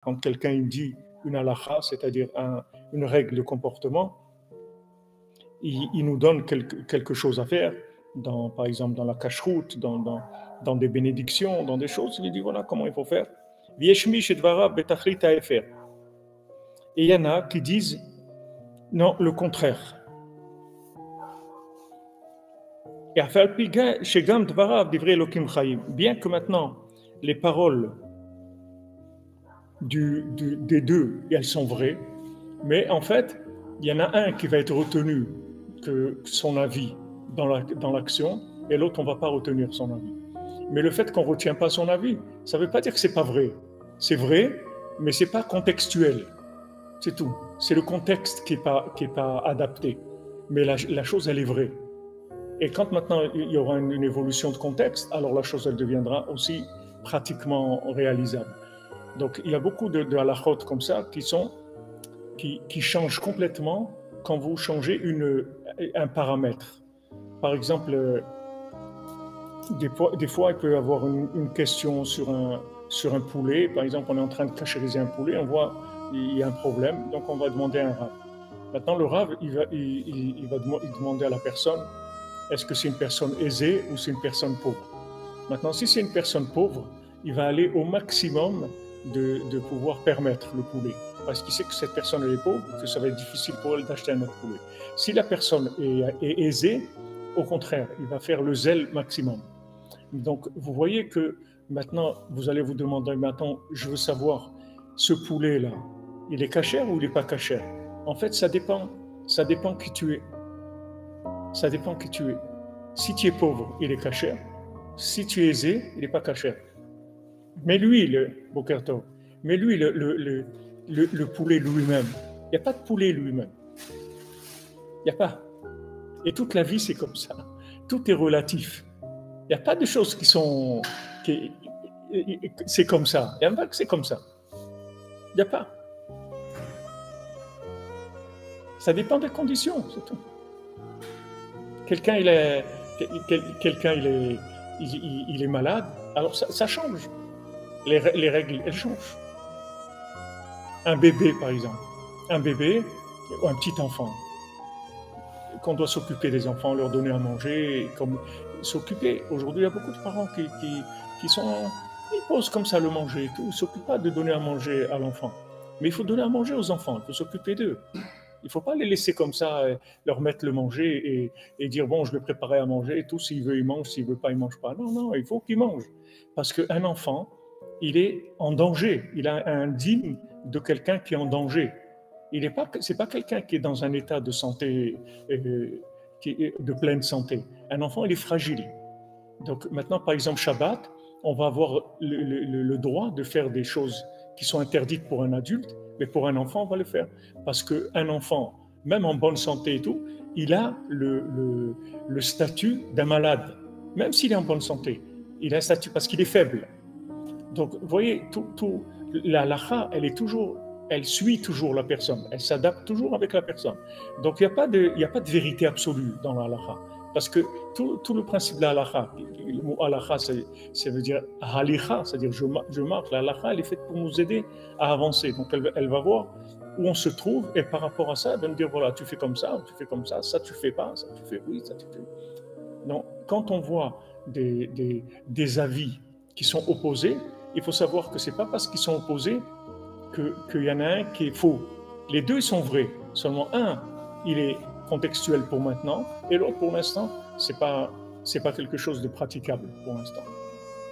Quand quelqu'un il dit une halakha, c'est-à-dire une règle de comportement, il nous donne quelque chose à faire, par exemple dans la cacheroute, dans des bénédictions, dans des choses, il dit voilà comment il faut faire. Et il y en a qui disent non, le contraire. Bien que maintenant les paroles des deux, elles sont vraies, mais en fait, il y en a un qui va être retenu que son avis dans l'action, et l'autre, on ne va pas retenir son avis. Mais le fait qu'on ne retient pas son avis, ça ne veut pas dire que ce n'est pas vrai. C'est vrai, mais ce n'est pas contextuel. C'est tout. C'est le contexte qui n'est pas adapté. Mais la chose, elle est vraie. Et quand maintenant il y aura une évolution de contexte, alors la chose, elle deviendra aussi pratiquement réalisable. Donc il y a beaucoup de halakhot comme ça qui changent complètement quand vous changez un paramètre. Par exemple, des fois il peut y avoir une question sur un poulet. Par exemple, on est en train de cachériser un poulet, on voit il y a un problème, donc on va demander à un rave. Maintenant, le rave, il va demander à la personne, est-ce que c'est une personne aisée ou c'est une personne pauvre? Maintenant, si c'est une personne pauvre, il va aller au maximum de pouvoir permettre le poulet. Parce qu'il sait que cette personne est pauvre, que ça va être difficile pour elle d'acheter un autre poulet. Si la personne est aisée, au contraire, il va faire le zèle maximum. Donc, vous voyez que maintenant, vous allez vous demander, maintenant, je veux savoir, ce poulet-là, il est cachère ou il n'est pas cachère? En fait, ça dépend qui tu es. Ça dépend qui tu es. Si tu es pauvre, il est cachère. Si tu es aisé, il n'est pas cachère. Mais lui, le poulet lui-même, il n'y a pas de poulet lui-même. Il n'y a pas. Et toute la vie, c'est comme ça. Tout est relatif. Il n'y a pas de choses qui sont... c'est comme ça. Il n'y a pas que c'est comme ça. Il n'y a pas. Ça dépend des conditions, c'est tout. Quelqu'un, il est malade, alors ça change. Les règles, elles changent. Un bébé, par exemple. Un bébé ou un petit enfant. Qu'on doit s'occuper des enfants, leur donner à manger, comme s'occuper. Aujourd'hui, il y a beaucoup de parents qui ils posent comme ça le manger, ils ne s'occupent pas de donner à manger à l'enfant. Mais il faut donner à manger aux enfants, il faut s'occuper d'eux. Il ne faut pas les laisser comme ça, leur mettre le manger et dire bon, je vais préparer à manger et tout, s'il veut, il mange, s'il ne veut pas, il ne mange pas. Non, non, il faut qu'il mange. Parce qu'un enfant, il est en danger. Il a un digne de quelqu'un qui est en danger. C'est pas quelqu'un qui est dans un état de santé, de pleine santé. Un enfant, il est fragile. Donc maintenant, par exemple, Shabbat, on va avoir le droit de faire des choses qui sont interdites pour un adulte, mais pour un enfant, on va le faire. Parce qu'un enfant, même en bonne santé et tout, il a le statut d'un malade, même s'il est en bonne santé. Il a un statut parce qu'il est faible. Donc, vous voyez, la halakha, elle suit toujours la personne, elle s'adapte toujours avec la personne. Donc, il n'y a pas de vérité absolue dans la halakha. Parce que tout le principe de la halakha, le mot halakha, ça veut dire halikha, c'est-à-dire je marche. La halakha, elle est faite pour nous aider à avancer. Donc, elle va voir où on se trouve et par rapport à ça, elle va nous dire voilà, tu fais comme ça tu fais pas, ça tu fais oui, ça tu fais. Donc, quand on voit des avis qui sont opposés, il faut savoir que ce n'est pas parce qu'ils sont opposés qu'il y en a un qui est faux. Les deux sont vrais. Seulement un, il est contextuel pour maintenant, et l'autre pour l'instant, c'est pas quelque chose de praticable pour l'instant.